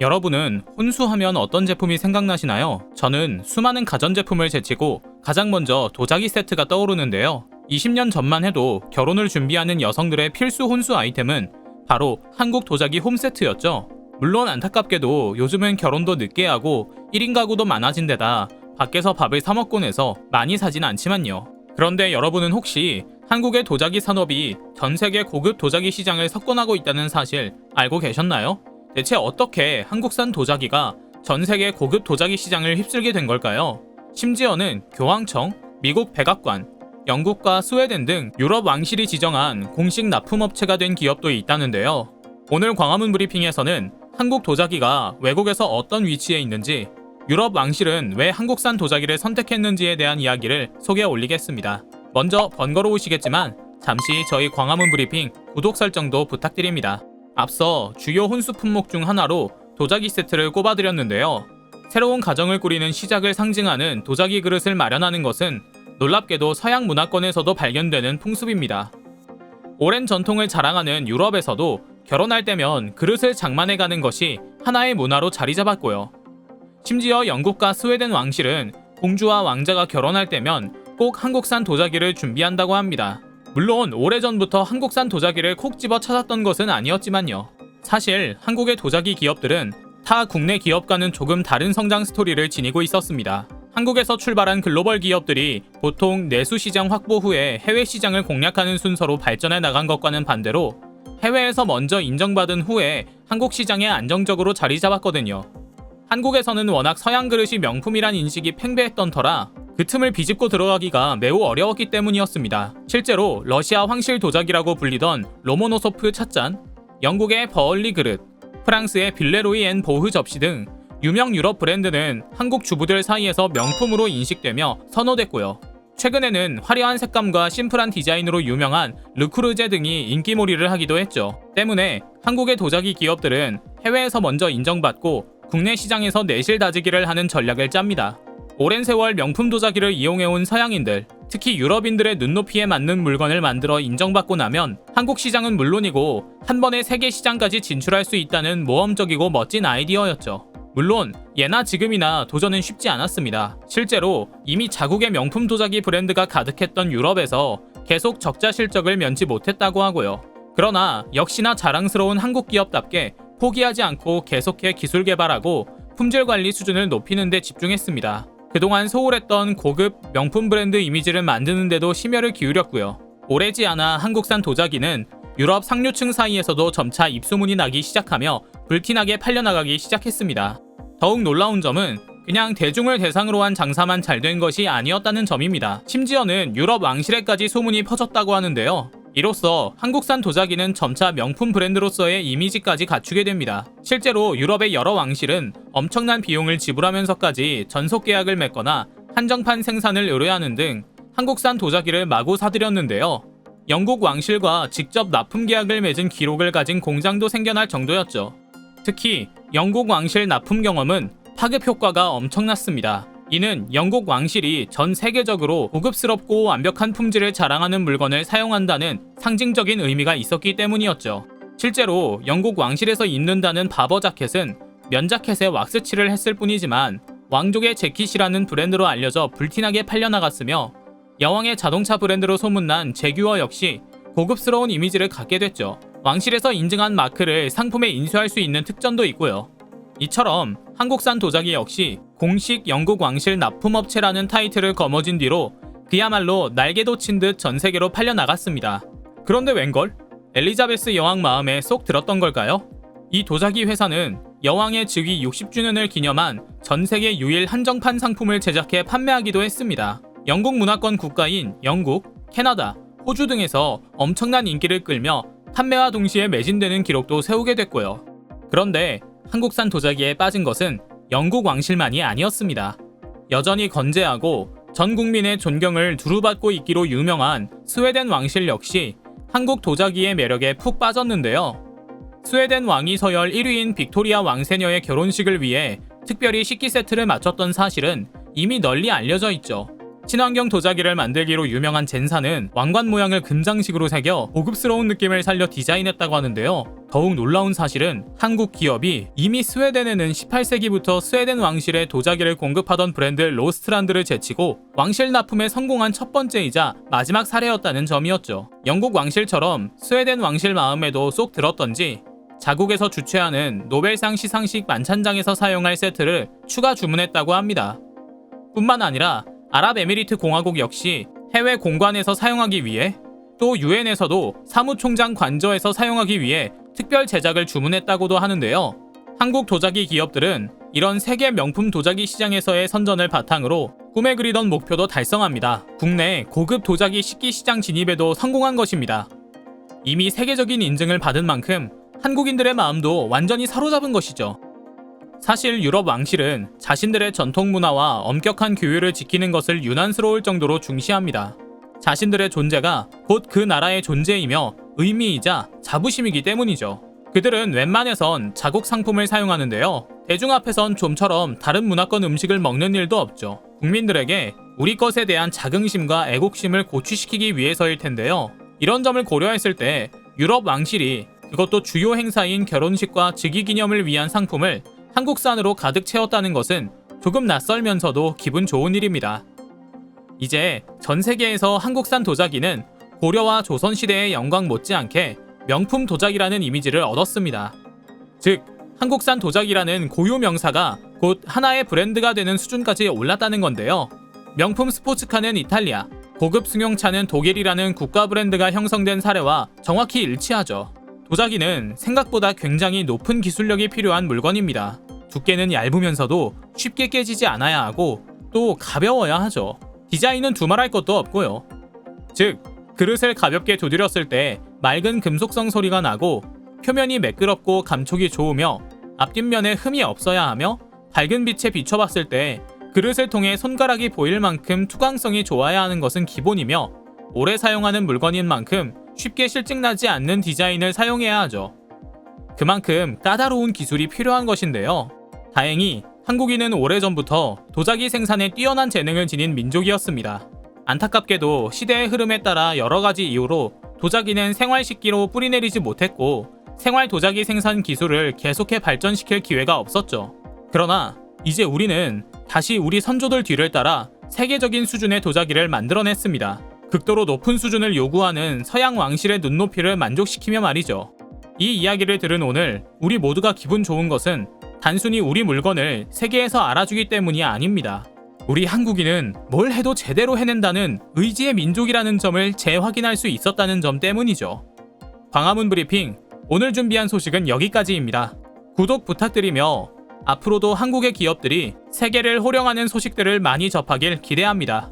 여러분은 혼수하면 어떤 제품이 생각나시나요? 저는 수많은 가전제품을 제치고 가장 먼저 도자기 세트가 떠오르는데요. 20년 전만 해도 결혼을 준비하는 여성들의 필수 혼수 아이템은 바로 한국 도자기 홈세트였죠. 물론 안타깝게도 요즘은 결혼도 늦게 하고 1인 가구도 많아진 데다 밖에서 밥을 사 먹곤 해서 많이 사진 않지만요. 그런데 여러분은 혹시 한국의 도자기 산업이 전 세계 고급 도자기 시장을 석권하고 있다는 사실 알고 계셨나요? 대체 어떻게 한국산 도자기가 전 세계 고급 도자기 시장을 휩쓸게 된 걸까요? 심지어는 교황청, 미국 백악관, 영국과 스웨덴 등 유럽 왕실이 지정한 공식 납품업체가 된 기업도 있다는데요. 오늘 광화문 브리핑에서는 한국 도자기가 외국에서 어떤 위치에 있는지, 유럽 왕실은 왜 한국산 도자기를 선택했는지에 대한 이야기를 소개해 올리겠습니다. 먼저 번거로우시겠지만 잠시 저희 광화문 브리핑 구독 설정도 부탁드립니다. 앞서 주요 혼수 품목 중 하나로 도자기 세트를 꼽아드렸는데요. 새로운 가정을 꾸리는 시작을 상징하는 도자기 그릇을 마련하는 것은 놀랍게도 서양 문화권에서도 발견되는 풍습입니다. 오랜 전통을 자랑하는 유럽에서도 결혼할 때면 그릇을 장만해가는 것이 하나의 문화로 자리 잡았고요. 심지어 영국과 스웨덴 왕실은 공주와 왕자가 결혼할 때면 꼭 한국산 도자기를 준비한다고 합니다. 물론 오래전부터 한국산 도자기를 콕 집어 찾았던 것은 아니었지만요. 사실 한국의 도자기 기업들은 타 국내 기업과는 조금 다른 성장 스토리를 지니고 있었습니다. 한국에서 출발한 글로벌 기업들이 보통 내수 시장 확보 후에 해외 시장을 공략하는 순서로 발전해 나간 것과는 반대로 해외에서 먼저 인정받은 후에 한국 시장에 안정적으로 자리 잡았거든요. 한국에서는 워낙 서양 그릇이 명품이란 인식이 팽배했던 터라 그 틈을 비집고 들어가기가 매우 어려웠기 때문이었습니다. 실제로 러시아 황실 도자기라고 불리던 로모노소프 찻잔, 영국의 버얼리 그릇, 프랑스의 빌레로이 앤 보흐 접시 등 유명 유럽 브랜드는 한국 주부들 사이에서 명품으로 인식되며 선호됐고요. 최근에는 화려한 색감과 심플한 디자인으로 유명한 르크루제 등이 인기몰이를 하기도 했죠. 때문에 한국의 도자기 기업들은 해외에서 먼저 인정받고 국내 시장에서 내실 다지기를 하는 전략을 짭니다. 오랜 세월 명품 도자기를 이용해온 서양인들, 특히 유럽인들의 눈높이에 맞는 물건을 만들어 인정받고 나면 한국 시장은 물론이고 한 번에 세계 시장까지 진출할 수 있다는 모험적이고 멋진 아이디어였죠. 물론 예나 지금이나 도전은 쉽지 않았습니다. 실제로 이미 자국의 명품 도자기 브랜드가 가득했던 유럽에서 계속 적자 실적을 면치 못했다고 하고요. 그러나 역시나 자랑스러운 한국 기업답게 포기하지 않고 계속해 기술 개발하고 품질 관리 수준을 높이는 데 집중했습니다. 그동안 소홀했던 고급 명품 브랜드 이미지를 만드는 데도 심혈을 기울였고요. 오래지 않아 한국산 도자기는 유럽 상류층 사이에서도 점차 입소문이 나기 시작하며 불티나게 팔려나가기 시작했습니다. 더욱 놀라운 점은 그냥 대중을 대상으로 한 장사만 잘 된 것이 아니었다는 점입니다. 심지어는 유럽 왕실에까지 소문이 퍼졌다고 하는데요. 이로써 한국산 도자기는 점차 명품 브랜드로서의 이미지까지 갖추게 됩니다. 실제로 유럽의 여러 왕실은 엄청난 비용을 지불하면서까지 전속 계약을 맺거나 한정판 생산을 의뢰하는 등 한국산 도자기를 마구 사들였는데요. 영국 왕실과 직접 납품 계약을 맺은 기록을 가진 공장도 생겨날 정도였죠. 특히 영국 왕실 납품 경험은 파급 효과가 엄청났습니다. 이는 영국 왕실이 전 세계적으로 고급스럽고 완벽한 품질을 자랑하는 물건을 사용한다는 상징적인 의미가 있었기 때문이었죠. 실제로 영국 왕실에서 입는다는 바버 자켓은 면 자켓에 왁스칠을 했을 뿐이지만 왕족의 재킷이라는 브랜드로 알려져 불티나게 팔려나갔으며 여왕의 자동차 브랜드로 소문난 제규어 역시 고급스러운 이미지를 갖게 됐죠. 왕실에서 인증한 마크를 상품에 인쇄할 수 있는 특전도 있고요. 이처럼 한국산 도자기 역시 공식 영국 왕실 납품업체라는 타이틀을 거머쥔 뒤로 그야말로 날개도 친 듯 전 세계로 팔려나갔습니다. 그런데 웬걸? 엘리자베스 여왕 마음에 쏙 들었던 걸까요? 이 도자기 회사는 여왕의 즉위 60주년을 기념한 전 세계 유일 한정판 상품을 제작해 판매하기도 했습니다. 영국 문화권 국가인 영국, 캐나다, 호주 등에서 엄청난 인기를 끌며 판매와 동시에 매진되는 기록도 세우게 됐고요. 그런데 한국산 도자기에 빠진 것은 영국 왕실만이 아니었습니다. 여전히 건재하고 전 국민의 존경을 두루받고 있기로 유명한 스웨덴 왕실 역시 한국 도자기의 매력에 푹 빠졌는데요. 스웨덴 왕위 서열 1위인 빅토리아 왕세녀의 결혼식을 위해 특별히 식기 세트를 맞췄던 사실은 이미 널리 알려져 있죠. 친환경 도자기를 만들기로 유명한 젠사는 왕관 모양을 금장식으로 새겨 고급스러운 느낌을 살려 디자인했다고 하는데요. 더욱 놀라운 사실은 한국 기업이 이미 스웨덴에는 18세기부터 스웨덴 왕실에 도자기를 공급하던 브랜드 로스트란드를 제치고 왕실 납품에 성공한 첫 번째이자 마지막 사례였다는 점이었죠. 영국 왕실처럼 스웨덴 왕실 마음에도 쏙 들었던지 자국에서 주최하는 노벨상 시상식 만찬장에서 사용할 세트를 추가 주문했다고 합니다. 뿐만 아니라 아랍에미리트 공화국 역시 해외 공관에서 사용하기 위해 또 유엔에서도 사무총장 관저에서 사용하기 위해 특별 제작을 주문했다고도 하는데요. 한국 도자기 기업들은 이런 세계 명품 도자기 시장에서의 선전을 바탕으로 꿈에 그리던 목표도 달성합니다. 국내 고급 도자기 식기 시장 진입에도 성공한 것입니다. 이미 세계적인 인증을 받은 만큼 한국인들의 마음도 완전히 사로잡은 것이죠. 사실 유럽 왕실은 자신들의 전통 문화와 엄격한 규율을 지키는 것을 유난스러울 정도로 중시합니다. 자신들의 존재가 곧 그 나라의 존재이며 의미이자 자부심이기 때문이죠. 그들은 웬만해선 자국 상품을 사용하는데요. 대중 앞에선 좀처럼 다른 문화권 음식을 먹는 일도 없죠. 국민들에게 우리 것에 대한 자긍심과 애국심을 고취시키기 위해서일 텐데요. 이런 점을 고려했을 때 유럽 왕실이 그것도 주요 행사인 결혼식과 즉위기념을 위한 상품을 한국산으로 가득 채웠다는 것은 조금 낯설면서도 기분 좋은 일입니다. 이제 전 세계에서 한국산 도자기는 고려와 조선시대의 영광 못지않게 명품 도자기라는 이미지를 얻었습니다. 즉, 한국산 도자기라는 고유 명사가 곧 하나의 브랜드가 되는 수준까지 올랐다는 건데요. 명품 스포츠카는 이탈리아, 고급 승용차는 독일이라는 국가 브랜드가 형성된 사례와 정확히 일치하죠. 도자기는 생각보다 굉장히 높은 기술력이 필요한 물건입니다. 두께는 얇으면서도 쉽게 깨지지 않아야 하고 또 가벼워야 하죠. 디자인은 두말할 것도 없고요. 즉, 그릇을 가볍게 두드렸을 때 맑은 금속성 소리가 나고 표면이 매끄럽고 감촉이 좋으며 앞뒷면에 흠이 없어야 하며 밝은 빛에 비춰봤을 때 그릇을 통해 손가락이 보일 만큼 투광성이 좋아야 하는 것은 기본이며 오래 사용하는 물건인 만큼 쉽게 실증나지 않는 디자인을 사용해야 하죠. 그만큼 까다로운 기술이 필요한 것인데요. 다행히 한국인은 오래전부터 도자기 생산에 뛰어난 재능을 지닌 민족이었습니다. 안타깝게도 시대의 흐름에 따라 여러 가지 이유로 도자기는 생활식기로 뿌리내리지 못했고 생활 도자기 생산 기술을 계속해 발전시킬 기회가 없었죠. 그러나 이제 우리는 다시 우리 선조들 뒤를 따라 세계적인 수준의 도자기를 만들어냈습니다. 극도로 높은 수준을 요구하는 서양 왕실의 눈높이를 만족시키며 말이죠. 이 이야기를 들은 오늘 우리 모두가 기분 좋은 것은 단순히 우리 물건을 세계에서 알아주기 때문이 아닙니다. 우리 한국인은 뭘 해도 제대로 해낸다는 의지의 민족이라는 점을 재확인할 수 있었다는 점 때문이죠. 광화문 브리핑, 오늘 준비한 소식은 여기까지입니다. 구독 부탁드리며 앞으로도 한국의 기업들이 세계를 호령하는 소식들을 많이 접하길 기대합니다.